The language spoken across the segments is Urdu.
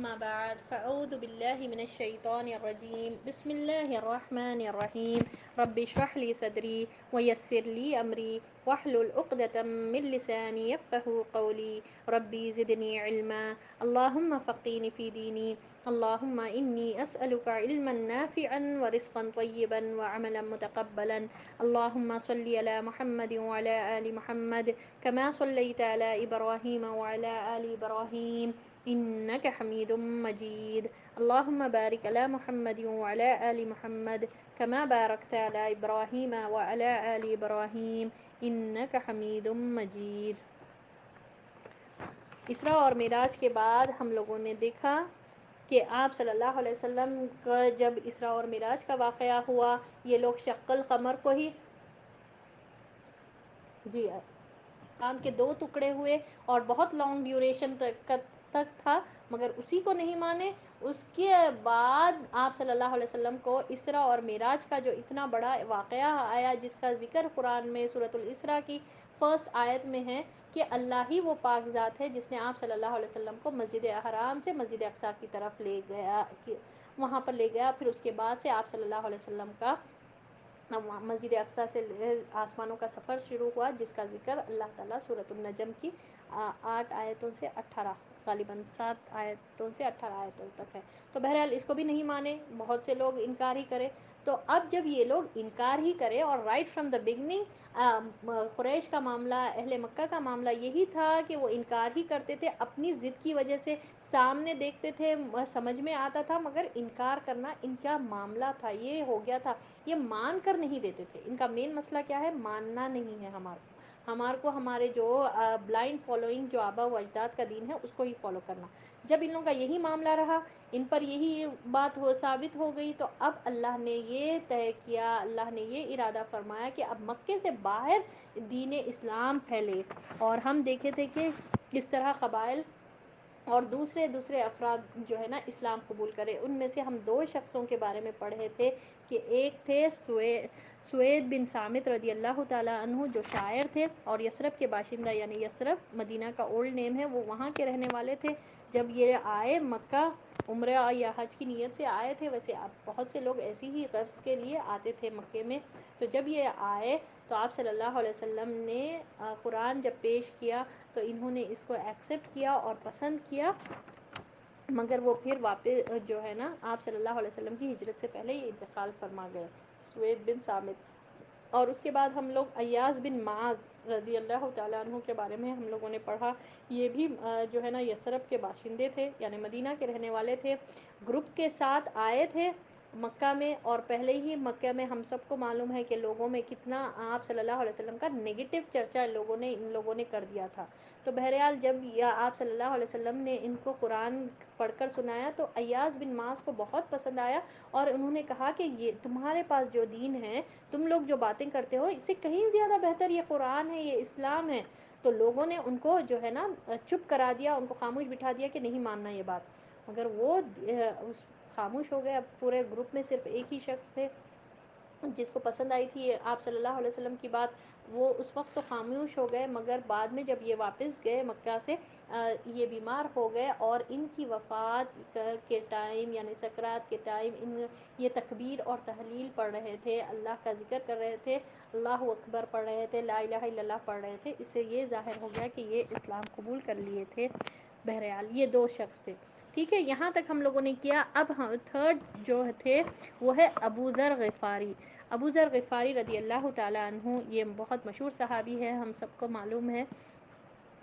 أما بعد فأعوذ بالله من الشيطان الرجيم بسم الله الرحمن الرحيم رب اشرح لي صدري ويسر لي أمري واحلل عقدة من لساني يفقهوا قولي ربي زدني علما اللهم فقهني في ديني اللهم إني أسألك علما نافعا ورزقا طيبا وعملا متقبلا اللهم صل على محمد وعلى آل محمد كما صليت على إبراهيم وعلى آل إبراهيم إنك حميد مجيد اللهم بارك على محمد وعلى آل محمد كما باركت على إبراهيم وعلى آل إبراهيم إنك حميد مجيد. اسرا اور معراج کے بعد ہم لوگوں نے دیکھا کہ آپ صلی اللہ علیہ وسلم کا جب اسرا اور معراج کا واقعہ ہوا یہ لوگ شق القمر کو ہی چاند کے 2 ٹکڑے ہوئے اور بہت لانگ ڈیوریشن تک تھا مگر اسی کو نہیں مانے. اس کے بعد آپ صلی اللہ علیہ وسلم کو اسرا اور معراج کا جو اتنا بڑا واقعہ آیا جس کا ذکر قرآن میں سورۃ الاسراء کی فرسٹ آیت میں ہے کہ اللہ ہی وہ پاک ذات ہے جس نے آپ صلی اللہ علیہ وسلم کو مسجد حرام سے مسجد اقصیٰ کی طرف لے گیا وہاں پر لے گیا. پھر اس کے بعد سے آپ صلی اللہ علیہ وسلم کا مسجد اقصیٰ سے آسمانوں کا سفر شروع ہوا جس کا ذکر اللہ تعالیٰ سورۃ النجم کی 8 آیتوں سے 18 غالباً 7 آیتوں سے 18 آیتوں تک ہے. تو بہرحال اس کو بھی نہیں مانے, بہت سے لوگ انکار ہی کرے. تو اب جب یہ لوگ انکار ہی کرے اور رائٹ فرام دا بگننگ قریش کا معاملہ, اہل مکہ کا معاملہ یہی تھا کہ وہ انکار ہی کرتے تھے اپنی ضد کی وجہ سے, سامنے دیکھتے تھے سمجھ میں آتا تھا مگر انکار کرنا ان کا معاملہ تھا, یہ ہو گیا تھا, یہ مان کر نہیں دیتے تھے. ان کا مین مسئلہ کیا ہے, ماننا نہیں ہے. ہمارے کو ہمارے جو بلائنڈ فالوئنگ جو آبا و اجداد کا دین ہے اس کو ہی فالو کرنا. جب ان لوگوں کا یہی معاملہ رہا, ان پر یہی بات ثابت ہو گئی, تو اب اللہ نے یہ طے کیا, اللہ نے یہ ارادہ فرمایا کہ اب مکے سے باہر دین اسلام پھیلے. اور ہم دیکھے تھے کہ کس طرح قبائل اور دوسرے افراد جو ہے نا اسلام قبول کرے. ان میں سے ہم 2 شخصوں کے بارے میں پڑھے تھے کہ ایک تھے سوید بن صامت رضی اللہ تعالیٰ عنہ جو شاعر تھے اور یثرب کے باشندہ, یعنی یثرب مدینہ کا اولڈ نیم ہے, وہ وہاں کے رہنے والے تھے. جب یہ آئے مکہ عمرہ یا حج کی نیت سے آئے تھے, ویسے بہت سے لوگ ایسی ہی غرض کے لیے آتے تھے مکے میں. تو جب یہ آئے تو آپ صلی اللہ علیہ وسلم نے قرآن جب پیش کیا تو انہوں نے اس کو ایکسیپٹ کیا اور پسند کیا, مگر وہ پھر واپس جو ہے نا آپ صلی اللہ علیہ وسلم کی ہجرت سے پہلے یہ انتقال فرما گئے, سوید بن صامت. اور اس کے بعد ہم لوگ ایاز بن معاذ رضی اللہ تعالیٰ عنہ کے بارے میں ہم لوگوں نے پڑھا. یہ بھی جو ہے نا یثرب کے باشندے تھے, یعنی مدینہ کے رہنے والے تھے. گروپ کے ساتھ آئے تھے مکہ میں, اور پہلے ہی مکہ میں ہم سب کو معلوم ہے کہ لوگوں میں کتنا آپ صلی اللہ علیہ وسلم کا نیگیٹو چرچا ان لوگوں نے کر دیا تھا. تو بہرحال جب آپ صلی اللہ علیہ وسلم نے ان کو قرآن پڑھ کر سنایا تو ایاز بن معاذ کو بہت پسند آیا, اور انہوں نے کہا کہ یہ تمہارے پاس جو دین ہے, تم لوگ جو باتیں کرتے ہو, اس سے کہیں زیادہ بہتر یہ قرآن ہے, یہ اسلام ہے. تو لوگوں نے ان کو جو ہے نا چپ کرا دیا, ان کو خاموش بٹھا دیا کہ نہیں ماننا یہ بات. مگر وہ خاموش ہو گئے. اب پورے گروپ میں صرف ایک ہی شخص تھے جس کو پسند آئی تھی آپ صلی اللہ علیہ وسلم کی بات, وہ اس وقت تو خاموش ہو گئے. مگر بعد میں جب یہ واپس گئے مکہ سے, یہ بیمار ہو گئے, اور ان کی وفات کے ٹائم یعنی سکرات کے ٹائم یہ تکبیر اور تحلیل پڑھ رہے تھے, اللہ کا ذکر کر رہے تھے, اللہ اکبر پڑھ رہے تھے, لا الہ الا اللہ پڑھ رہے تھے. اس سے یہ ظاہر ہو گیا کہ یہ اسلام قبول کر لیے تھے. بہرحال یہ 2 شخص تھے. ٹھیک ہے, یہاں تک ہم لوگوں نے کیا. اب تھرڈ جو تھے وہ ہے ابو ذر غفاری. ابو ذر غفاری رضی اللہ تعالیٰ عنہ, یہ بہت مشہور صحابی ہے, ہم سب کو معلوم ہے.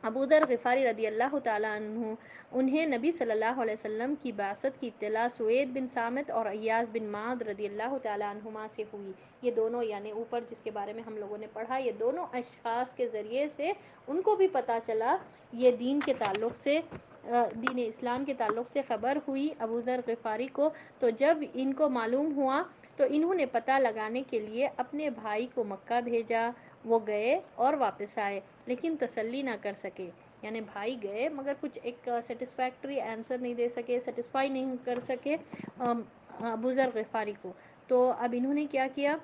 ابو ذر غفاری رضی اللہ تعالیٰ عنہ, انہیں نبی صلی اللہ علیہ وسلم کی بعثت کی اطلاع سوید بن صامت اور ایاز بن معاذ رضی اللہ تعالیٰ عنہما سے ہوئی. یہ دونوں یعنی اوپر جس کے بارے میں ہم لوگوں نے پڑھا, یہ دونوں اشخاص کے ذریعے سے ان کو بھی پتہ چلا, یہ دین کے تعلق سے, دین اسلام کے تعلق سے خبر ہوئی ابو ذر غفاری کو. تو جب ان کو معلوم ہوا تو انہوں نے پتہ لگانے کے لیے اپنے بھائی کو مکہ بھیجا. وہ گئے اور واپس آئے لیکن تسلی نہ کر سکے, یعنی بھائی گئے مگر کچھ ایک سیٹسفیکٹری آنسر نہیں دے سکے, سیٹسفائی نہیں کر سکے ابو ذر غفاری کو. تو اب انہوں نے کیا کیا,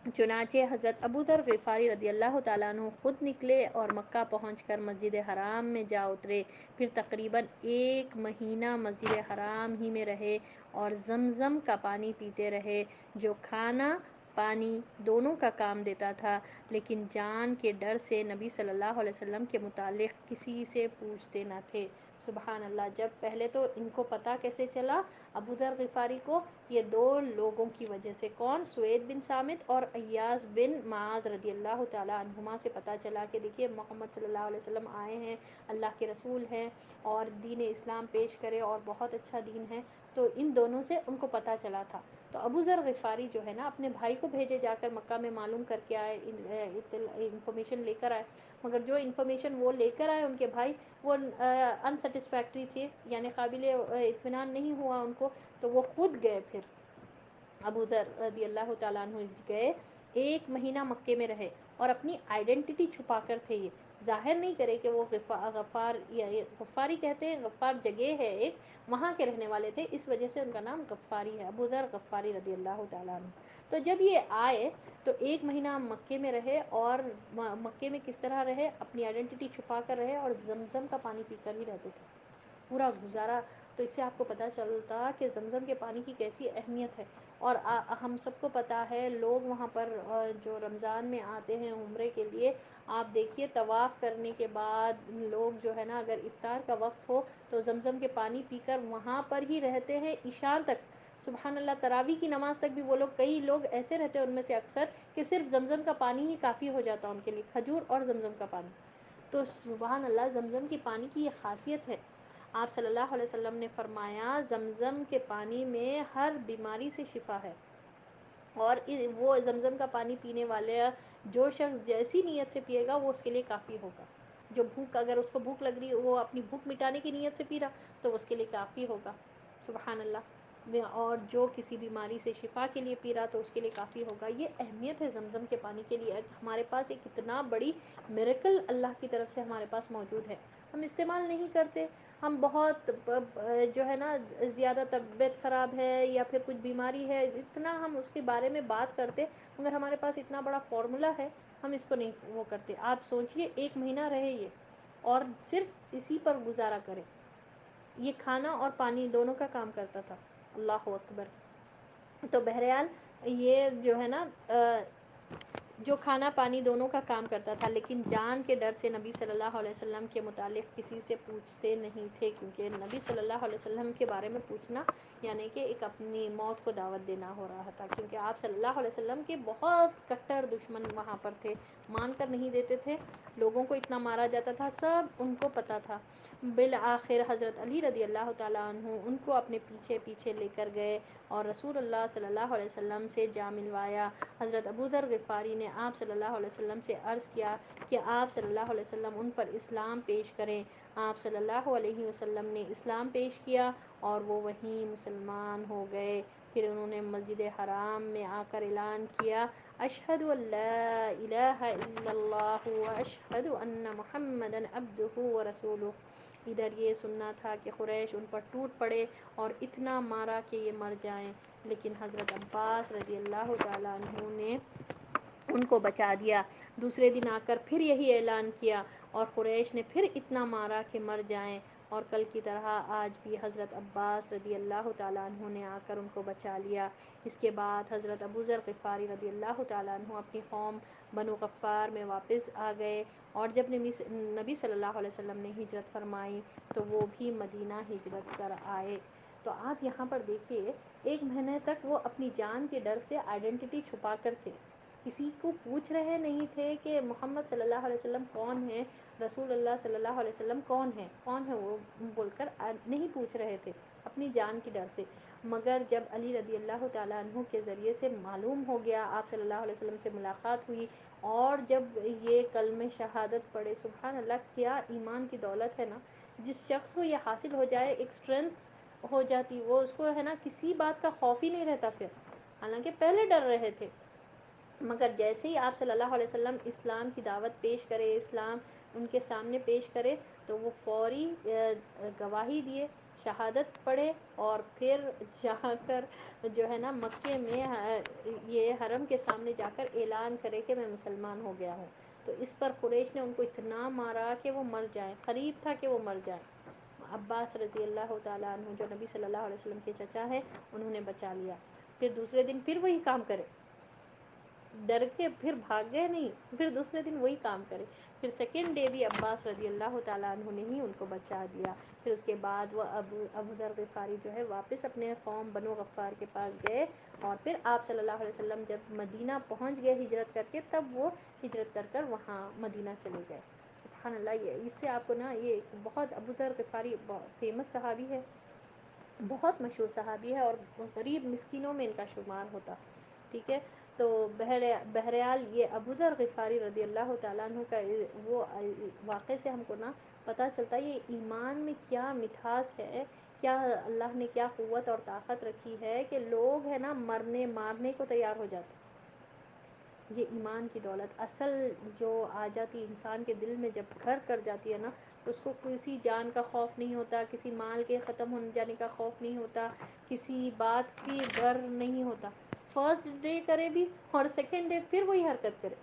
چنانچہ حضرت ابو ذر غفاری رضی اللہ تعالیٰ عنہ خود نکلے اور مکہ پہنچ کر مسجد حرام میں جا اترے، پھر تقریباً 1 مہینہ مسجد حرام ہی میں رہے اور زمزم کا پانی پیتے رہے جو کھانا پانی دونوں کا کام دیتا تھا، لیکن جان کے ڈر سے نبی صلی اللہ علیہ وسلم کے متعلق کسی سے پوچھتے نہ تھے۔ سبحان اللہ۔ جب پہلے تو ان کو پتہ کیسے چلا ابو ذر غفاری کو؟ یہ 2 لوگوں کی وجہ سے۔ کون؟ سوید بن سامت اور ایاس بن معاذ رضی اللہ تعالیٰ عنہما سے پتہ چلا کہ دیکھیے محمد صلی اللہ علیہ وسلم آئے ہیں، اللہ کے رسول ہیں اور دین اسلام پیش کرے اور بہت اچھا دین ہے، تو ان دونوں سے ان کو پتہ چلا تھا۔ تو ابو ذر غفاری جو ہے نا اپنے بھائی کو بھیجے جا کر مکہ میں معلوم کر کے آئے، انفارمیشن لے کر آئے، مگر جو انفارمیشن وہ لے کر آئے ان کے بھائی وہ انسیٹسفیکٹری تھی، یعنی قابل اطمینان نہیں ہوا ان کو، تو وہ خود گئے۔ پھر ابو ذر رضی اللہ تعالیٰ عنہ گئے، 1 مہینہ مکے میں رہے اور اپنی آئیڈینٹی چھپا کر تھے، یہ ظاہر نہیں کرے کہ وہ غفار یا غفاری کہتے ہیں، غفار جگہ ہے ایک، وہاں کے رہنے والے تھے، اس وجہ سے ان کا نام غفاری ہے، ابو ذر غفاری رضی اللہ تعالیٰ عنہ۔ تو جب یہ آئے تو 1 مہینہ مکے میں رہے، اور مکے میں کس طرح رہے؟ اپنی آئیڈینٹی چھپا کر رہے اور زمزم کا پانی پی کر ہی رہتے تھے پورا گزارا۔ تو اس سے آپ کو پتہ چلتا کہ زمزم کے پانی کی کیسی اہمیت ہے، اور ہم سب کو پتہ ہے لوگ وہاں پر جو رمضان میں آتے ہیں عمرے کے لیے، آپ دیکھیے طواف کرنے کے بعد لوگ جو ہے نا اگر افطار کا وقت ہو تو زمزم کے پانی پی کر وہاں پر ہی رہتے ہیں عشاء تک۔ سبحان اللہ، تراویح کی نماز تک بھی وہ لوگ، کئی لوگ ایسے رہتے ہیں ان میں سے اکثر کہ صرف زمزم کا پانی ہی کافی ہو جاتا ان کے لیے، کھجور اور زمزم کا پانی۔ تو سبحان اللہ، زمزم کی پانی کی یہ خاصیت ہے۔ آپ صلی اللہ علیہ وسلم نے فرمایا زمزم کے پانی میں ہر بیماری سے شفا ہے، اور وہ زمزم کا پانی پینے والے جو شخص جیسی نیت سے پیے گا وہ اس کے لیے کافی ہوگا۔ جو بھوک، اگر اس کو بھوک لگ رہی ہے، وہ اپنی بھوک مٹانے کی نیت سے پی رہا تو اس کے لیے کافی ہوگا۔ سبحان اللہ۔ اور جو کسی بیماری سے شفا کے لیے پی رہا تو اس کے لیے کافی ہوگا۔ یہ اہمیت ہے زمزم کے پانی کے لیے۔ ہمارے پاس ایک اتنا بڑی میریکل اللہ کی طرف سے ہمارے پاس موجود ہے، ہم استعمال نہیں کرتے۔ ہم بہت جو ہے نا زیادہ طبیعت خراب ہے یا پھر کچھ بیماری ہے، اتنا ہم اس کے بارے میں بات کرتے، مگر ہمارے پاس اتنا بڑا فارمولا ہے ہم اس کو نہیں وہ کرتے۔ آپ سوچئے 1 مہینہ رہے یہ اور صرف اسی پر گزارا کرے، یہ کھانا اور پانی دونوں کا کام کرتا تھا۔ اللہ اکبر۔ تو بہرحال یہ جو ہے نا جو کھانا پانی دونوں کا کام کرتا تھا، لیکن جان کے ڈر سے نبی صلی اللہ علیہ وسلم کے متعلق کسی سے پوچھتے نہیں تھے، کیونکہ نبی صلی اللہ علیہ وسلم کے بارے میں پوچھنا یعنی کہ ایک اپنی موت کو دعوت دینا ہو رہا تھا، کیونکہ آپ صلی اللہ علیہ وسلم کے بہت کٹر دشمن وہاں پر تھے، مان کر نہیں دیتے تھے، لوگوں کو اتنا مارا جاتا تھا، سب ان کو پتہ تھا۔ بالآخر حضرت علی رضی اللہ تعالیٰ عنہ ان کو اپنے پیچھے پیچھے لے کر گئے اور رسول اللہ صلی اللہ علیہ وسلم سے جا ملوایا۔ حضرت ابو ذر غفاری نے آپ صلی اللہ علیہ وسلم سے عرض کیا کہ آپ صلی اللہ علیہ وسلم ان پر اسلام پیش کریں۔ آپ صلی اللہ علیہ وسلم نے اسلام پیش کیا اور وہ وہیں مسلمان ہو گئے۔ پھر انہوں نے مسجد حرام میں آ کر اعلان کیا، اشہد ان لا الہ الا اللہ واشہد ان محمدا عبدہ ورسولہ۔ ادھر یہ سننا تھا کہ قریش ان پر ٹوٹ پڑے اور اتنا مارا کہ یہ مر جائیں، لیکن حضرت عباس رضی اللہ تعالیٰ عنہ نے ان کو بچا دیا۔ دوسرے دن آ کر پھر یہی اعلان کیا اور قریش نے پھر اتنا مارا کہ مر جائیں، اور کل کی طرح آج بھی حضرت عباس رضی اللہ تعالیٰ عنہ نے آ کر ان کو بچا لیا۔ اس کے بعد حضرت ابو ذر غفاری رضی اللہ تعالیٰ عنہ اپنی قوم بنو غفار میں واپس آ گئے، اور جب نبی صلی اللہ علیہ وسلم نے ہجرت فرمائی تو وہ بھی مدینہ ہجرت کر آئے۔ تو آپ یہاں پر دیکھیے 1 مہینے تک وہ اپنی جان کے ڈر سے آئیڈینٹی چھپا کر تھے، کسی کو پوچھ رہے نہیں تھے کہ محمد صلی اللہ علیہ وسلم کون ہے، رسول اللہ صلی اللہ علیہ وسلم کون ہے وہ بول کر نہیں پوچھ رہے تھے اپنی جان کے ڈر سے۔ مگر جب علی رضی اللہ تعالیٰ عنہ کے ذریعے سے معلوم ہو گیا، آپ صلی اللہ علیہ وسلم سے ملاقات ہوئی اور جب یہ کلمہ شہادت پڑھے، سبحان اللہ کیا ایمان کی دولت ہے نا، جس شخص کو یہ حاصل ہو جائے ایک اسٹرینتھ ہو جاتی، وہ اس کو ہے نا کسی بات کا خوف ہی نہیں رہتا پھر، حالانکہ پہلے ڈر رہے تھے، مگر جیسے ہی آپ صلی اللہ علیہ وسلم اسلام کی دعوت پیش کرے، اسلام ان کے سامنے پیش کرے تو وہ فوری گواہی دیے، شہادت پڑھے اور پھر جا کر جو ہے نا مکے میں یہ حرم کے سامنے جا کر اعلان کرے کہ میں مسلمان ہو گیا ہوں. تو اس پر قریش نے ان کو اتنا مارا کہ وہ مر جائیں، قریب تھا کہ وہ مر جائیں. عباس رضی اللہ تعالیٰ عنہ جو نبی صلی اللہ علیہ وسلم کے چچا ہے، انہوں نے بچا لیا. پھر دوسرے دن پھر وہی کام کرے، ڈر کے پھر بھاگ گئے نہیں، پھر دوسرے دن وہی کام کرے. پھر سیکنڈ ڈے بھی عباس رضی اللہ تعالیٰ عنہ نے ہی ان کو بچا دیا. پھر اس کے بعد وہ ابو ذر غفاری جو ہے واپس اپنے قوم بنو غفار کے پاس گئے، اور پھر آپ صلی اللہ علیہ وسلم جب مدینہ پہنچ گئے ہجرت کر کے، تب وہ ہجرت کر کر وہاں مدینہ چلے گئے. سبحان اللہ. یہ اس سے آپ کو نا یہ بہت ابو ذر غفاری فیمس صحابی ہے، بہت مشہور صحابی ہے، اور غریب مسکینوں میں ان کا شمار ہوتا. ٹھیک ہے. تو بہرحال یہ ابو ذر غفاری رضی اللہ تعالیٰ عنہ کا وہ واقعے سے ہم کو نا پتہ چلتا ہے یہ ایمان میں کیا مٹھاس ہے، کیا اللہ نے کیا قوت اور طاقت رکھی ہے کہ لوگ ہے نا مرنے مارنے کو تیار ہو جاتے. یہ ایمان کی دولت اصل جو آ جاتی انسان کے دل میں جب گھر کر جاتی ہے نا، اس کو کسی جان کا خوف نہیں ہوتا، کسی مال کے ختم ہونے جانے کا خوف نہیں ہوتا، کسی بات کی ڈر نہیں ہوتا. فرسٹ ڈے کرے بھی اور سیکنڈ ڈے پھر وہی حرکت کرے.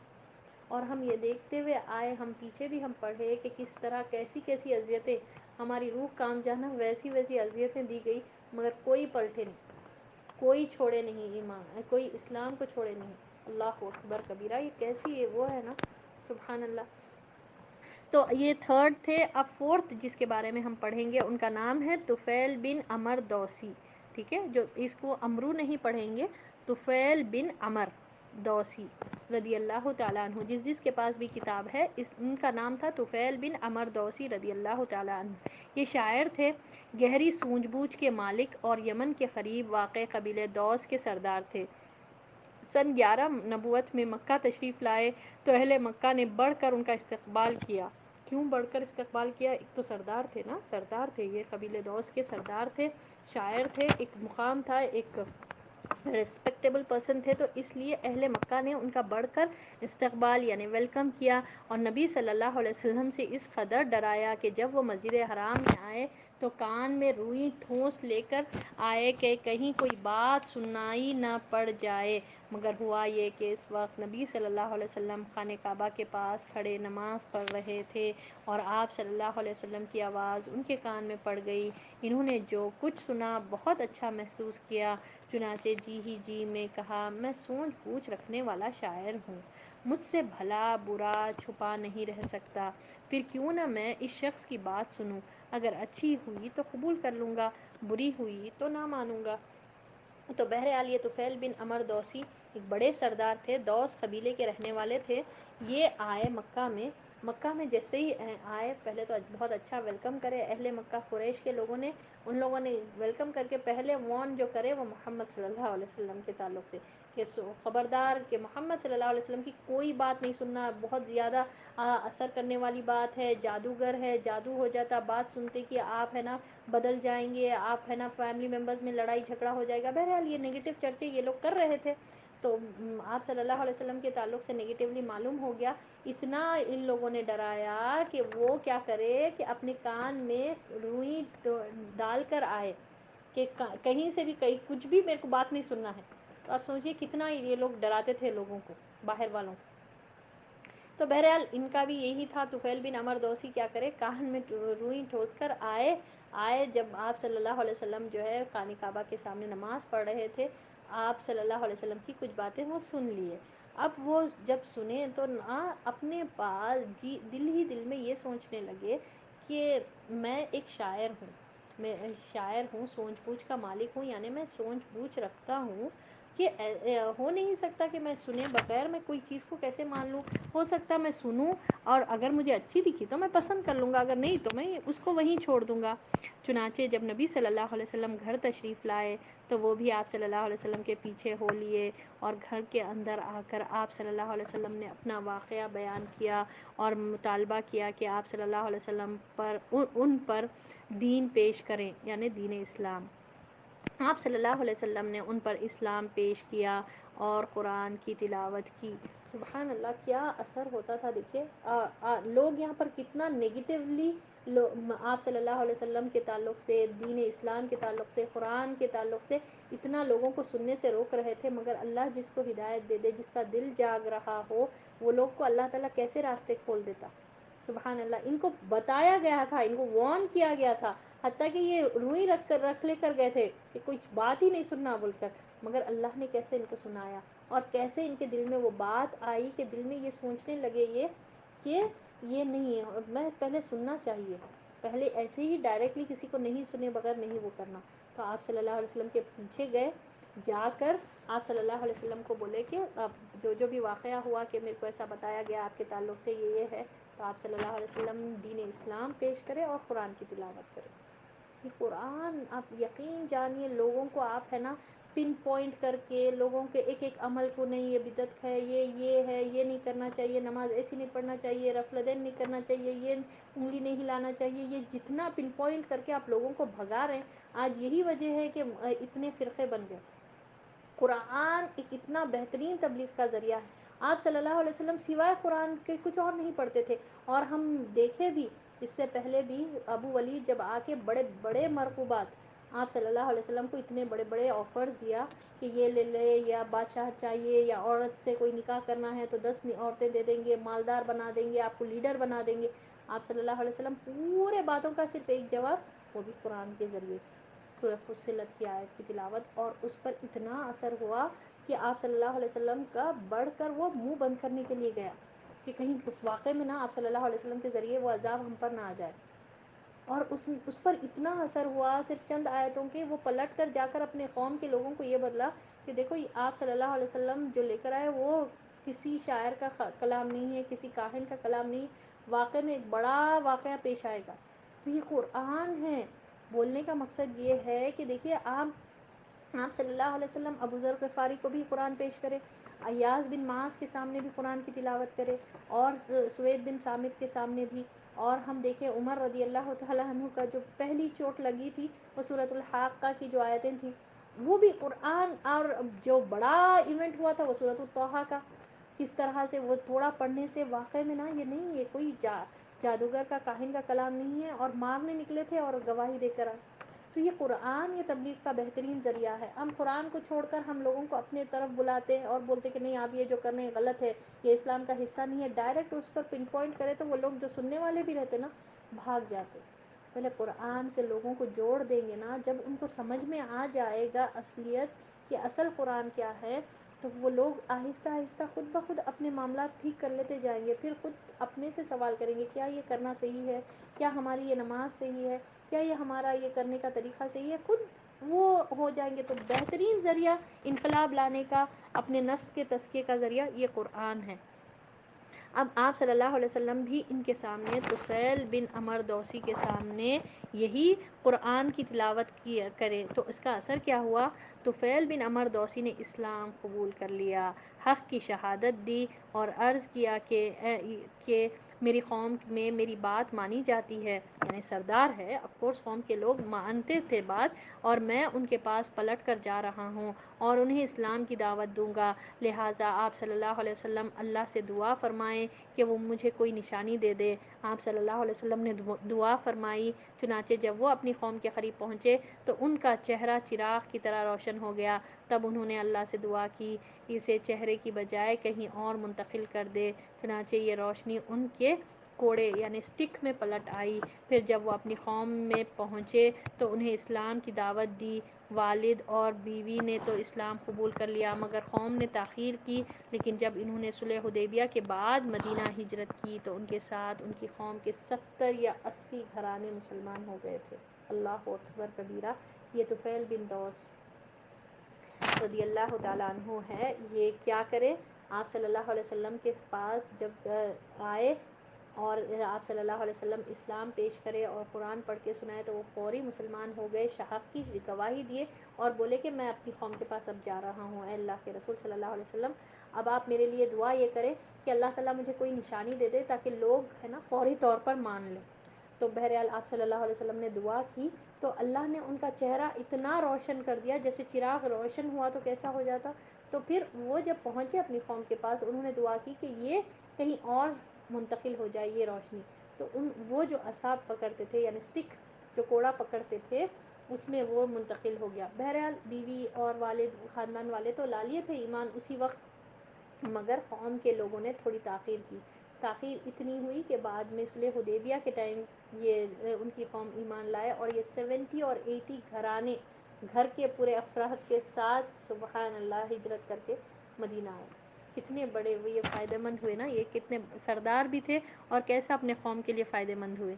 اور ہم یہ دیکھتے ہوئے آئے، ہم پیچھے بھی ہم پڑھے کہ کس طرح کیسی کیسی اذیتیں، ہماری روح کام جانا ویسی ویسی اذیتیں دی گئی، مگر کوئی پلٹے نہیں، کوئی چھوڑے نہیں ایمان، کوئی اسلام کو چھوڑے نہیں. اللہ اکبر کبیرہ. یہ کیسی وہ ہے نا، سبحان اللہ. تو یہ تھرڈ تھے. اب فورتھ جس کے بارے میں ہم پڑھیں گے ان کا نام ہے طفیل بن عمر دوسی. ٹھیک ہے. جو اس کو امرو نہیں پڑھیں گے، طفیل بن عمر دوسی رضی اللہ تعالیٰ عنہ. جس کے پاس بھی کتاب ہے ان کا نام تھا طفیل بن عمر دوسی رضی اللہ تعالیٰ عنہ. یہ شاعر تھے، گہری سونج بوجھ کے مالک اور یمن کے قریب واقع قبیلے دوس کے سردار تھے. سن 11 نبوت میں مکہ تشریف لائے تو اہل مکہ نے بڑھ کر ان کا استقبال کیا. کیوں بڑھ کر استقبال کیا؟ ایک تو سردار تھے نا، سردار تھے یہ قبیلے دوس کے سردار تھے، شاعر تھے، ایک مقام تھا، ایک ریسپیکٹیبل پرسن تھے. تو اس لیے اہل مکہ نے ان کا بڑھ کر استقبال یعنی ویلکم کیا، اور نبی صلی اللہ علیہ وسلم سے اس قدر ڈرایا کہ جب وہ مسجد حرام میں آئے تو کان میں روئی ٹھونس لے کر آئے کہ کہیں کوئی بات سنائی نہ پڑ جائے. مگر ہوا یہ کہ اس وقت نبی صلی اللہ علیہ وسلم خانہ کعبہ کے پاس کھڑے نماز پڑھ رہے تھے، اور آپ صلی اللہ علیہ وسلم کی آواز ان کے کان میں پڑ گئی. انہوں نے جو کچھ سنا بہت اچھا محسوس کیا، چنانچہ جی ہی جی میں کہا میں سوچ بوجھ رکھنے والا شاعر ہوں، مجھ سے بھلا برا چھپا نہیں رہ سکتا، پھر کیوں نہ میں اس شخص کی بات سنوں، اگر اچھی ہوئی تو قبول کر لوں گا، بری ہوئی تو نہ مانوں گا. تو بہرحال یہ طفیل بن عمر دوسی ایک بڑے سردار تھے، دوس قبیلے کے رہنے والے تھے. یہ آئے مکہ میں. مکہ میں جیسے ہی آئے پہلے تو بہت اچھا ویلکم کرے اہل مکہ. قریش کے لوگوں نے ان لوگوں نے ویلکم کر کے پہلے وارن جو کرے وہ محمد صلی اللہ علیہ وسلم کے تعلق سے کہ خبردار کہ محمد صلی اللہ علیہ وسلم کی کوئی بات نہیں سننا، بہت زیادہ اثر کرنے والی بات ہے، جادوگر ہے، جادو ہو جاتا بات سنتے کہ آپ ہے نا بدل جائیں گے، آپ ہے نا فیملی ممبرز میں لڑائی جھگڑا ہو جائے گا. بہرحال یہ نیگیٹو چرچے یہ لوگ کر رہے تھے. تو آپ صلی اللہ علیہ وسلم کے تعلق سے نیگیٹیولی معلوم ہو گیا. اتنا ان لوگوں نے ڈرایا کہ وہ کیا کرے کہ اپنے کان میں روئی ڈال کر آئے کہ کہیں سے بھی کچھ بھی میرے کو بات نہیں سننا ہے. تو آپ سوچئے کتنا یہ لوگ ڈراتے تھے لوگوں کو، باہر والوں کو. تو بہرحال ان کا بھی یہی تھا. طفیل بن عمر دوسی کیا کرے، کان میں روئی ٹھوس کر آئے جب آپ صلی اللہ علیہ وسلم جو ہے خانہ کعبہ کے سامنے نماز پڑھ رہے تھے، آپ صلی اللہ علیہ وسلم کی کچھ باتیں وہ سن لیے. اب وہ جب سنے تو اپنے پاس دل ہی دل میں یہ سوچنے لگے کہ میں ایک شاعر ہوں، میں شاعر ہوں، سوچ بوجھ کا مالک ہوں، یعنی میں سوچ بوجھ رکھتا ہوں کہ ہو نہیں سکتا کہ میں سنے بغیر میں کوئی چیز کو کیسے مان لوں. ہو سکتا میں سنوں اور اگر مجھے اچھی دکھی تو میں پسند کر لوں گا، اگر نہیں تو میں اس کو وہیں چھوڑ دوں گا. چنانچہ جب نبی صلی اللہ علیہ وسلم گھر تشریف لائے تو وہ بھی آپ صلی اللہ علیہ وسلم کے پیچھے ہو لیے، اور گھر کے اندر آ کر آپ صلی اللہ علیہ وسلم نے اپنا واقعہ بیان کیا اور مطالبہ کیا کہ آپ صلی اللہ علیہ وسلم پر ان پر دین پیش کریں، یعنی دین اسلام. آپ صلی اللہ علیہ وسلم نے ان پر اسلام پیش کیا اور قرآن کی تلاوت کی. سبحان اللہ، کیا اثر ہوتا تھا. دیکھیے لوگ یہاں پر کتنا نیگیٹیولی آپ صلی اللہ علیہ وسلم کے تعلق سے، دین اسلام کے تعلق سے، قرآن کے تعلق سے اتنا لوگوں کو سننے سے روک رہے تھے، مگر اللہ جس کو ہدایت دے دے، جس کا دل جاگ رہا ہو، وہ لوگ کو اللہ تعالیٰ کیسے راستے کھول دیتا. سبحان اللہ. ان کو بتایا گیا تھا، ان کو وارن کیا گیا تھا، حتیٰ کہ یہ روئی رکھ لے کر گئے تھے کہ کوئی بات ہی نہیں سننا بول کر، مگر اللہ نے کیسے ان کو سنایا، اور کیسے ان کے دل میں وہ بات آئی کہ دل میں یہ سوچنے لگے کہ یہ نہیں ہے، میں پہلے سننا چاہیے، پہلے ایسے ہی ڈائریکٹلی کسی کو نہیں سنے بغیر نہیں وہ کرنا. تو آپ صلی اللہ علیہ وسلم کے پیچھے گئے، جا کر آپ صلی اللہ علیہ وسلم کو بولے کہ جو بھی واقعہ ہوا کہ میرے کو ایسا بتایا گیا آپ کے تعلق سے یہ ہے، تو آپ صلی اللہ علیہ وسلم دین اسلام پیش کرے اور قرآن کی تلاوت کرے. یہ قرآن آپ یقین جانیے، لوگوں کو آپ ہے نا پن پوائنٹ کر کے لوگوں کے ایک ایک عمل کو، نہیں یہ بدعت ہے، یہ ہے، یہ نہیں کرنا چاہیے، نماز ایسی نہیں پڑھنا چاہیے، رفع الدین نہیں کرنا چاہیے، یہ انگلی نہیں ہلانا چاہیے، یہ جتنا پن پوائنٹ کر کے آپ لوگوں کو بھگا رہے ہیں، آج یہی وجہ ہے کہ اتنے فرقے بن گئے. قرآن ایک اتنا بہترین تبلیغ کا ذریعہ ہے. آپ صلی اللہ علیہ وسلم سوائے قرآن کے کچھ اور نہیں پڑھتے تھے، اور ہم دیکھے بھی اس سے پہلے بھی ابو ولید جب آ کے بڑے بڑے مرکوبات آپ صلی اللہ علیہ وسلم کو اتنے بڑے بڑے آفرز دیا کہ یہ لے لے، یا بادشاہ چاہیے، یا عورت سے کوئی نکاح کرنا ہے تو 10 عورتیں دے دیں گے، مالدار بنا دیں گے، آپ کو لیڈر بنا دیں گے. آپ صلی اللہ علیہ وسلم پورے باتوں کا صرف ایک جواب، وہ بھی قرآن کے ذریعے سے سورہ فصلت کی آیت کی تلاوت، اور اس پر اتنا اثر ہوا کہ آپ صلی اللہ علیہ وسلم کا بڑھ کر وہ منہ بند کرنے کے لیے گیا کہ کہیں اس واقعے میں نہ آپ صلی اللہ علیہ وسلم کے ذریعے وہ عذاب ہم پر نہ آ جائے. اور اس پر اتنا اثر ہوا صرف چند آیتوں کے، وہ پلٹ کر جا کر اپنے قوم کے لوگوں کو یہ بدلا کہ دیکھو آپ صلی اللہ علیہ وسلم جو لے کر آئے وہ کسی شاعر کا کلام نہیں ہے، کسی کاہن کا کلام نہیں، واقعے میں ایک بڑا واقعہ پیش آئے گا. تو یہ قرآن ہے. بولنے کا مقصد یہ ہے کہ دیکھیے آپ صلی اللہ علیہ وسلم ابو ذر غفاری کو بھی قرآن پیش کرے، ایاز بن معاذ کے سامنے بھی قرآن کی تلاوت کرے، اور سوید بن صامت کے سامنے بھی. اور ہم دیکھیں عمر رضی اللہ تعالیٰ عنہ کا جو پہلی چوٹ لگی تھی وہ سورۃ الحاقہ کی جو آیتیں تھیں وہ بھی قرآن، اور جو بڑا ایونٹ ہوا تھا وہ سورۃ الطٰہٰ کا. کس طرح سے وہ تھوڑا پڑھنے سے واقعے میں یہ نہیں، یہ کوئی جادوگر کا کاہن کا کلام نہیں ہے، اور مارنے نکلے تھے اور گواہی دے کر آئے. تو یہ قرآن یہ تبلیغ کا بہترین ذریعہ ہے. ہم قرآن کو چھوڑ کر ہم لوگوں کو اپنے طرف بلاتے ہیں اور بولتے کہ نہیں آپ یہ جو کر رہے ہیں غلط ہے، یہ اسلام کا حصہ نہیں ہے. ڈائریکٹ اس پر پن پوائنٹ کرے تو وہ لوگ جو سننے والے بھی رہتے نا بھاگ جاتے. پہلے قرآن سے لوگوں کو جوڑ دیں گے نا، جب ان کو سمجھ میں آ جائے گا اصلیت کہ اصل قرآن کیا ہے، تو وہ لوگ آہستہ آہستہ خود بخود اپنے معاملات ٹھیک کر لیتے جائیں گے. پھر خود اپنے سے سوال کریں گے کیا یہ کرنا صحیح ہے، کیا ہماری یہ نماز صحیح ہے، کیا یہ ہمارا یہ کرنے کا طریقہ صحیح ہے. خود وہ ہو جائیں گے. تو بہترین ذریعہ انقلاب لانے کا، اپنے نفس کے تزکیے کا ذریعہ یہ قرآن ہے. اب آپ صلی اللہ علیہ وسلم بھی ان کے سامنے طفیل بن عمر دوسی کے سامنے یہی قرآن کی تلاوت کرے تو اس کا اثر کیا ہوا. طفیل بن عمر دوسی نے اسلام قبول کر لیا، حق کی شہادت دی، اور عرض کیا کہ میری قوم میں میری بات مانی جاتی ہے، یعنی سردار ہے آف کورس، قوم کے لوگ مانتے تھے بات، اور میں ان کے پاس پلٹ کر جا رہا ہوں اور انہیں اسلام کی دعوت دوں گا. لہٰذا آپ صلی اللہ علیہ وسلم اللہ سے دعا فرمائیں کہ وہ مجھے کوئی نشانی دے دے. آپ صلی اللہ علیہ وسلم نے دعا فرمائی. چنانچہ جب وہ اپنی قوم کے قریب پہنچے تو ان کا چہرہ چراغ کی طرح روشن ہو گیا. تب انہوں نے اللہ سے دعا کی اسے چہرے کی بجائے کہیں اور منتقل کر دے. چنانچہ یہ روشنی ان کے کوڑے یعنی اسٹک میں پلٹ آئی. پھر جب وہ اپنی قوم میں پہنچے تو انہیں اسلام کی دعوت دی. والد اور بیوی نے تو اسلام قبول کر لیا مگر قوم نے تاخیر کی. لیکن جب انہوں نے صلح حدیبیہ کے بعد مدینہ ہجرت کی تو ان کے ساتھ ان کی قوم کے 70 یا 80 گھرانے مسلمان ہو گئے تھے. اللہ اکبر کبیرہ. یہ طفیل بن دوس رضی اللہ تعالیٰ عنہ ہے. یہ کیا کرے، آپ صلی اللہ علیہ وسلم کے پاس جب آئے اور آپ صلی اللہ علیہ وسلم اسلام پیش کرے اور قرآن پڑھ کے سنائے تو وہ فوری مسلمان ہو گئے، شہادت کی گواہی دیے اور بولے کہ میں اپنی قوم کے پاس اب جا رہا ہوں. اے اللہ کے رسول صلی اللہ علیہ وسلم، اب آپ میرے لیے دعا یہ کریں کہ اللہ تعالیٰ مجھے کوئی نشانی دے دے تاکہ لوگ ہے نا فوری طور پر مان لیں. تو بہرحال آپ صلی اللہ علیہ وسلم نے دعا کی تو اللہ نے ان کا چہرہ اتنا روشن کر دیا، جیسے چراغ روشن ہوا تو کیسا ہو جاتا. تو پھر وہ جب پہنچے اپنی قوم کے پاس انہوں نے دعا کی کہ یہ کہیں اور منتقل ہو جائے یہ روشنی. تو وہ جو عصا پکڑتے تھے یعنی اسٹک جو کوڑا پکڑتے تھے اس میں وہ منتقل ہو گیا. بہرحال بیوی اور والد خاندان والے تو لا لیے تھے ایمان اسی وقت، مگر قوم کے لوگوں نے تھوڑی تاخیر کی. تاخیر اتنی ہوئی کہ بعد میں صلح حدیبیہ کے ٹائم یہ ان کی قوم ایمان لائے، اور یہ 70 اور 80 گھرانے گھر کے پورے افراد کے ساتھ سبحان اللہ ہجرت کر کے مدینہ آئے. کتنے بڑے وہ یہ فائدہ مند ہوئے نا، یہ کتنے سردار بھی تھے اور کیسا اپنے قوم کے لیے فائدہ مند ہوئے.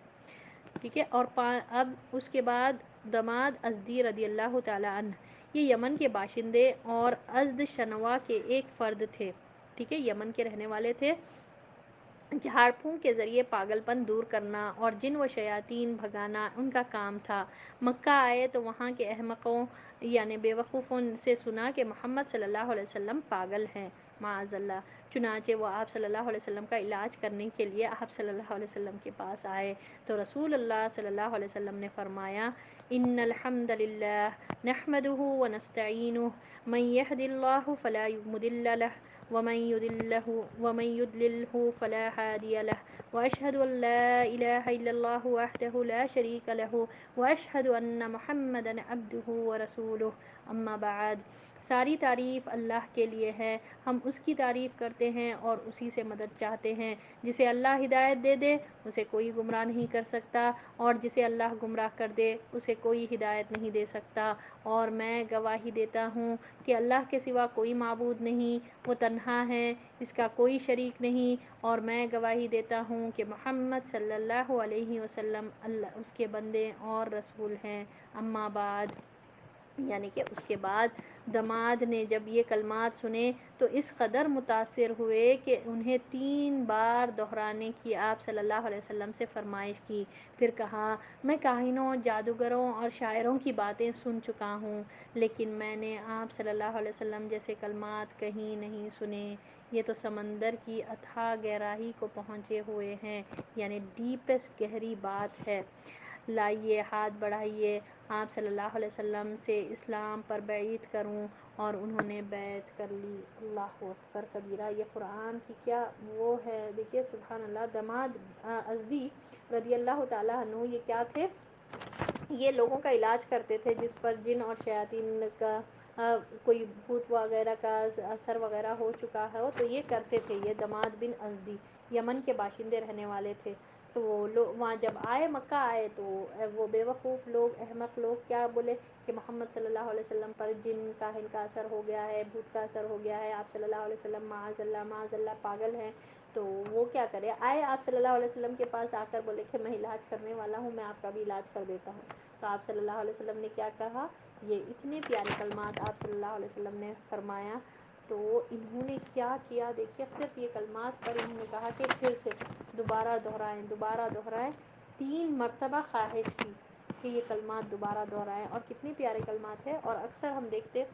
ٹھیک ہے. اور اب اس کے بعد دماد ازدی رضی اللہ تعالی عنہ، یہ یمن کے باشندے اور ازد شنوا کے ایک فرد تھے. ٹھیک ہے. یمن کے رہنے والے تھے. جھاڑ پھونک کے ذریعے پاگل پن دور کرنا اور جن و شیاطین بھگانا ان کا کام تھا. مکہ آئے تو وہاں کے احمقوں یعنی بے وقوفوں سے سنا کہ محمد صلی اللہ علیہ وسلم پاگل ہیں معاذ اللہ. چنانچہ وہ آپ صلی اللہ علیہ وسلم کا علاج کرنے کے لیے آپ صلی اللہ علیہ وسلم کے پاس آئے تو رسول اللہ صلی اللہ علیہ وسلم نے فرمایا ان الحمد للہ نحمده ونستعینه من يهد الله فلا مضل له ومن يضلله فلا هادي له واشهد ان لا اله الا الله وحده لا شريك له واشهد ان محمدا عبده ورسوله اما بعد. ساری تعریف اللہ کے لیے ہے، ہم اس کی تعریف کرتے ہیں اور اسی سے مدد چاہتے ہیں. جسے اللہ ہدایت دے دے اسے کوئی گمراہ نہیں کر سکتا، اور جسے اللہ گمراہ کر دے اسے کوئی ہدایت نہیں دے سکتا. اور میں گواہی دیتا ہوں کہ اللہ کے سوا کوئی معبود نہیں، وہ تنہا ہے، اس کا کوئی شریک نہیں. اور میں گواہی دیتا ہوں کہ محمد صلی اللہ علیہ وسلم اللہ اس کے بندے اور رسول ہیں. اما بعد، یعنی کہ اس کے بعد دماد نے جب یہ کلمات سنے تو اس قدر متاثر ہوئے کہ انہیں 3 بار دہرانے کی آپ صلی اللہ علیہ وسلم سے فرمائش کی. پھر کہا میں کاہنوں، جادوگروں اور شاعروں کی باتیں سن چکا ہوں، لیکن میں نے آپ صلی اللہ علیہ وسلم جیسے کلمات کہیں نہیں سنے. یہ تو سمندر کی اتھاہ گہرائی کو پہنچے ہوئے ہیں، یعنی ڈیپسٹ گہری بات ہے. لائیے ہاتھ بڑھائیے آپ صلی اللہ علیہ وسلم سے اسلام پر بیعت کروں. اور انہوں نے بیعت کر لی. اللہ اکبر کبیرہ. یہ قرآن کی کیا وہ ہے، دیکھیے سبحان اللہ. دماد ازدی رضی اللہ تعالیٰ عنہ یہ کیا تھے، یہ لوگوں کا علاج کرتے تھے جس پر جن اور شیاطین کا کوئی بھوت وغیرہ کا اثر وغیرہ ہو چکا ہے تو یہ کرتے تھے. یہ دماد بن ازدی یمن کے باشندے رہنے والے تھے. تو وہ لوگ وہاں جب آئے مکہ آئے تو وہ بے وقوف لوگ احمق لوگ کیا بولے کہ محمد صلی اللہ علیہ وسلم پر جن کاہن کا اثر ہو گیا ہے، بھوت کا اثر ہو گیا ہے، آپ صلی اللہ علیہ وسلم معاذ اللہ پاگل ہیں. تو وہ کیا کرے، آئے آپ صلی اللہ علیہ وسلم کے پاس آ کر بولے کہ میں علاج کرنے والا ہوں، میں آپ کا بھی علاج کر دیتا ہوں. تو آپ صلی اللہ علیہ وسلم نے کیا کہا، یہ اتنے پیارے کلمات آپ صلی اللہ علیہ وسلم نے فرمایا. تو انہوں نے کیا کیا دیکھیے، صرف یہ کلمات پر انہوں نے کہا کہ پھر سے دوبارہ دہرائیں. 3 مرتبہ خواہش کی کہ یہ کلمات دوبارہ دہرائیں. اور کتنے پیارے کلمات ہیں. اور اکثر ہم دیکھتے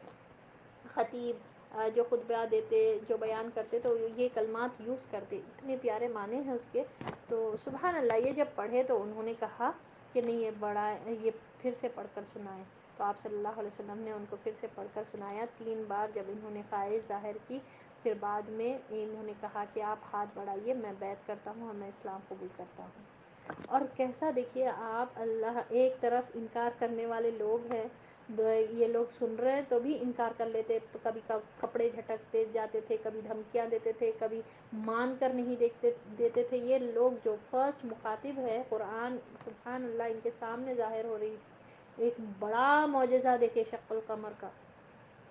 خطیب جو خطبہ دیتے، جو بیان کرتے تو یہ کلمات یوز کرتے، اتنے پیارے معنی ہیں اس کے. تو سبحان اللہ. یہ جب پڑھے تو انہوں نے کہا کہ نہیں یہ پھر سے پڑھ کر سنائیں. تو آپ صلی اللہ علیہ وسلم نے ان کو پھر سے پڑھ کر سنایا 3 بار. جب انہوں نے خواہش ظاہر کی پھر بعد میں انہوں نے کہا کہ آپ ہاتھ بڑھائیے، میں بیعت کرتا ہوں اور میں اسلام قبول کرتا ہوں. اور کیسا دیکھیے آپ، اللہ ایک طرف انکار کرنے والے لوگ ہیں، یہ لوگ سن رہے ہیں تو بھی انکار کر لیتے، کبھی کپڑے جھٹکتے جاتے تھے، کبھی دھمکیاں دیتے تھے، کبھی مان کر نہیں دیتے تھے. یہ لوگ جو فرسٹ مخاطب ہے قرآن سبحان اللہ ان کے سامنے ظاہر ہو رہی تھی. ایک بڑا معجزہ دیکھے شق القمر کا،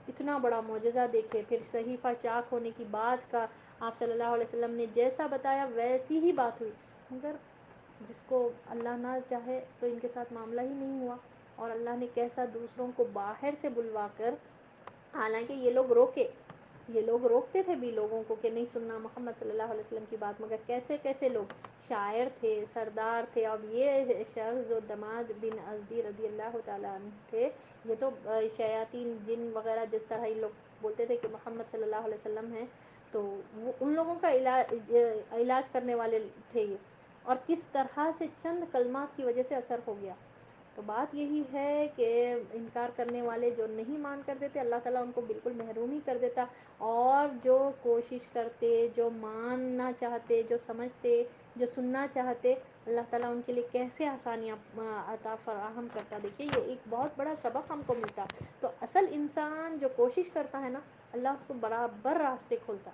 اتنا بڑا معجزہ دیکھے. پھر صحیفہ چاک ہونے کی بات کا آپ صلی اللہ علیہ وسلم نے جیسا بتایا ویسی ہی بات ہوئی، مگر جس کو اللہ نہ چاہے تو ان کے ساتھ معاملہ ہی نہیں ہوا. اور اللہ نے کیسا دوسروں کو باہر سے بلوا کر، حالانکہ یہ لوگ روکتے تھے بھی لوگوں کو کہ نہیں سننا محمد صلی اللہ علیہ وسلم کی بات، مگر کیسے کیسے لوگ شاعر تھے، سردار تھے. اب یہ شخص جو دماد بن ازدی رضی اللہ تعالیٰ عنہ تھے، یہ تو شیاطین جن وغیرہ جس طرح یہ لوگ بولتے تھے کہ محمد صلی اللہ علیہ وسلم ہیں، تو وہ ان لوگوں کا علاج کرنے والے تھے یہ. اور کس طرح سے چند کلمات کی وجہ سے اثر ہو گیا. تو بات یہی ہے کہ انکار کرنے والے جو نہیں مان کر دیتے اللہ تعالیٰ ان کو بالکل محروم ہی کر دیتا. اور جو کوشش کرتے، جو ماننا چاہتے، جو سمجھتے، جو سننا چاہتے، اللہ تعالیٰ ان کے لیے کیسے آسانیاں عطا فراہم کرتا. دیکھیے یہ ایک بہت بڑا سبق ہم کو ملتا. تو اصل انسان جو کوشش کرتا ہے نا اللہ اس کو برابر راستے کھولتا.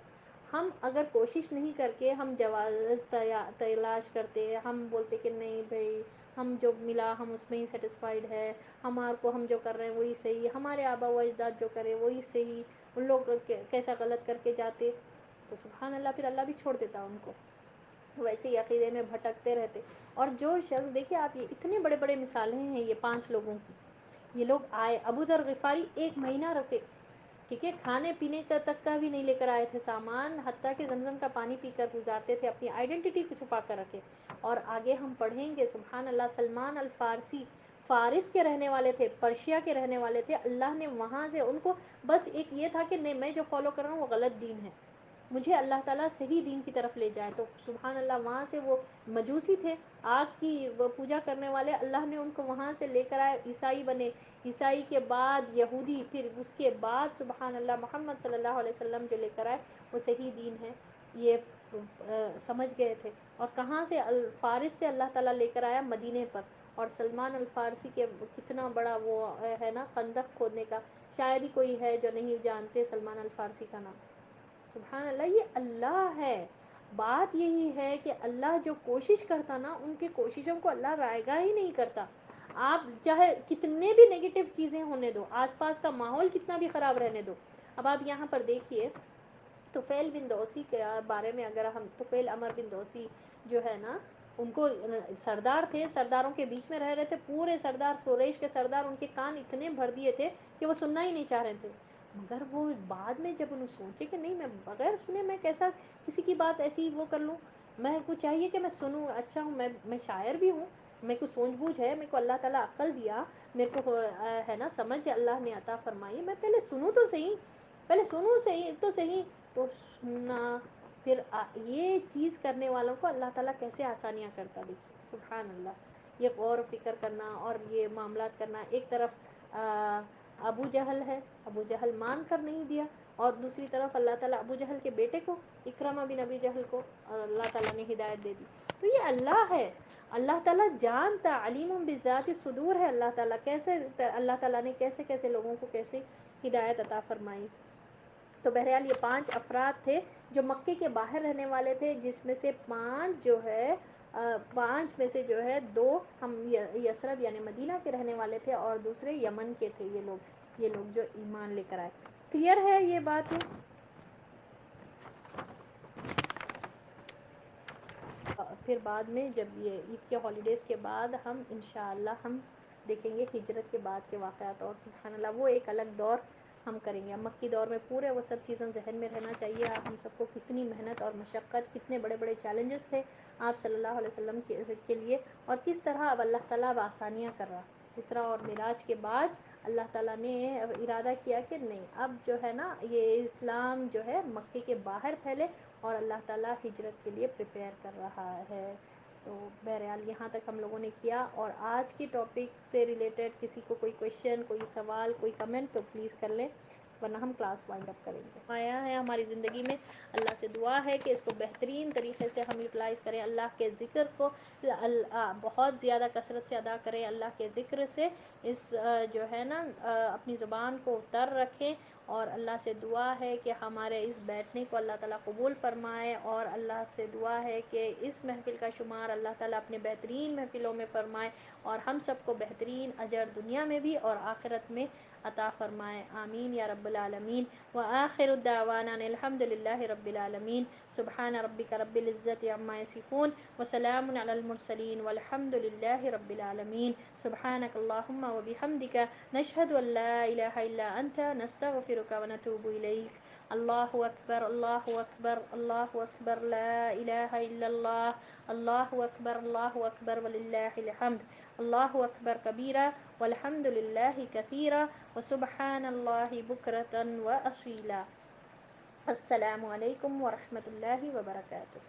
ہم اگر کوشش نہیں کر کے ہم جواز تلاش کرتے, ہم بولتے کہ نہیں بھائی ہم جو ملا ہم اس میں ہی سیٹسفائیڈ ہے, ہمارے کو ہم جو کر رہے ہیں وہی صحیح, ہمارے آبا و اجداد جو کرے وہی صحیح, ان لوگ کیسا غلط کر کے جاتے, تو سبحان اللہ پھر اللہ بھی چھوڑ دیتا ان کو, ویسے ہی عقیدے میں بھٹکتے رہتے. اور جو شخص دیکھیے آپ یہ اتنے بڑے بڑے مثالیں ہیں یہ 5 لوگوں کی, یہ لوگ آئے ابو ذر غفاری 1 مہینہ رکے, ٹھیک ہے, کھانے پینے کا تک کا بھی نہیں لے کر آئے تھے سامان, حتیٰ کہ زمزم کا پانی پی کر گزارتے تھے, اپنی آئیڈینٹی کو چھپا کر رکھے. اور آگے ہم پڑھیں گے سبحان اللہ سلمان الفارسی فارس کے رہنے والے تھے, پرشیا کے رہنے والے تھے, اللہ نے وہاں سے ان کو بس ایک یہ تھا کہ نہیں میں جو فالو کر رہا ہوں وہ غلط دین ہے, مجھے اللہ تعالیٰ صحیح دین کی طرف لے جائے. تو سبحان اللہ وہاں سے وہ مجوسی تھے, آگ کی وہ پوجا کرنے والے, اللہ نے ان کو وہاں سے لے کر آئے, عیسائی بنے, عیسائی کے بعد یہودی, پھر اس کے بعد سبحان اللہ محمد صلی اللہ علیہ وسلم جو لے کر آئے وہ صحیح دین ہے, یہ سمجھ گئے تھے. اور کہاں سے فارس سے اللہ تعالیٰ لے کر آیا مدینے پر, اور سلمان الفارسی کے کتنا بڑا وہ ہے نا خندق کھودنے کا, شاید ہی کوئی ہے جو نہیں جانتے سلمان الفارسی کا نام. سبحان اللہ یہ اللہ ہے. بات یہی ہے کہ اللہ جو کوشش کرتا نا ان کی کوششوں کو اللہ رائے گاہ ہی نہیں کرتا. آپ چاہے کتنے بھی نیگیٹو چیزیں ہونے دو, آس پاس کا ماحول کتنا بھی خراب رہنے دو. اب آپ یہاں پر دیکھیے طفیل بن دوسی کے بارے میں, اگر ہم طفیل عمر بن دوسی جو ہے نا ان کو سردار تھے, سرداروں کے بیچ میں رہ رہے تھے, پورے سردار قریش کے سردار ان کے کان اتنے بھر دیے تھے کہ وہ سننا ہی نہیں چاہ رہے تھے. مگر وہ بعد میں جب انہوں سوچے کہ نہیں میں بغیر سنے میں کیسا کسی کی بات ایسی وہ کر لوں, میں کو چاہیے کہ میں سنوں, اچھا ہوں میں شاعر بھی ہوں, میرے کو سوجھ بوجھ ہے, میرے کو اللہ تعالیٰ عقل دیا, میرے کو ہے نا سمجھ اللہ نے عطا فرمائی, میں پہلے سنوں تو صحیح, پہلے سنوں صحیح تو صحیح. تو سننا پھر یہ چیز کرنے والوں کو اللہ تعالیٰ کیسے آسانیاں کرتا. دیکھیے سبحان اللہ, یہ غور و فکر کرنا اور یہ معاملات کرنا. ایک طرف ابو جہل ہے, ابو جہل مان کر نہیں دیا, اور دوسری طرف اللہ تعالیٰ ابو جہل کے بیٹے کو اکرمہ بن ابی جہل کو اللہ تعالیٰ نے ہدایت دے دی. تو یہ اللہ ہے, اللہ تعالیٰ جانتا, علیم بذات الصدور ہے اللہ تعالیٰ, کیسے اللہ تعالیٰ نے کیسے کیسے لوگوں کو کیسے ہدایت عطا فرمائی. تو بہرحال یہ 5 افراد تھے جو مکے کے باہر رہنے والے تھے, جس میں سے 5 جو ہے 5 میں سے جو ہے 2 ہم یثرب یعنی مدینہ کے رہنے والے تھے, اور دوسرے یمن کے تھے. یہ لوگ جو ایمان لے کر آئے. کلیئر ہے یہ بات ہے. پھر بعد میں جب یہ عید کے ہالیڈیز کے بعد ہم انشاءاللہ ہم دیکھیں گے ہجرت کے بعد کے واقعات, اور سبحان اللہ وہ ایک الگ دور ہم کریں گے. مکی دور میں پورے وہ سب چیزیں ذہن میں رہنا چاہیے. ہم سب کو کتنی محنت اور مشقت, کتنے بڑے بڑے چیلنجز تھے آپ صلی اللہ علیہ وسلم کے لیے, اور کس طرح اب اللہ تعالیٰ اب آسانیاں کر رہا. اسراء اور معراج کے بعد اللہ تعالیٰ نے ارادہ کیا کہ نہیں اب جو ہے نا یہ اسلام جو ہے مکے کے باہر پھیلے, اور اللہ تعالیٰ ہجرت کے لیے پریپیئر کر رہا ہے. تو بہرحال یہاں تک ہم لوگوں نے کیا, اور آج کی ٹاپک سے ریلیٹڈ کسی کو کوئی کویشچن, کوئی سوال, کوئی کمنٹ تو پلیز کر لیں, ورنہ ہم کلاس وائنڈ اپ کریں گے. آیا ہے ہماری زندگی میں, اللہ سے دعا ہے کہ اس کو بہترین طریقے سے ہم یوٹیلائز کریں, اللہ کے ذکر کو بہت زیادہ کثرت سے ادا کریں, اللہ کے ذکر سے اس جو ہے نا اپنی زبان کو تر رکھیں, اور اللہ سے دعا ہے کہ ہمارے اس بیٹھنے کو اللہ تعالیٰ قبول فرمائے, اور اللہ سے دعا ہے کہ اس محفل کا شمار اللہ تعالیٰ اپنے بہترین محفلوں میں فرمائے, اور ہم سب کو بہترین اجر دنیا میں بھی اور آخرت میں عطا فرمائے. آمین یا رب العالمین. وآخر الدعوانا الحمد للہ رب العالمین. سبحان ربک رب العزت عما یصفون وسلام علی المرسلین والحمد للہ رب العالمین. سبحانک اللہم وبحمدک نشہد ان لا الہ الا انت نستغفرک ونتوب الیک. اللہ اکبر, اللہ اکبر, اللہ اکبر, لا الہ الا اللہ, اللہ اکبر, اللہ اکبر وللہ الحمد. اللہ اکبر کبیرہ والحمد للہ کثیرہ وسبحان اللہ بکرۃ واصیلا. السلام علیکم ورحمۃ اللہ وبرکاتہ.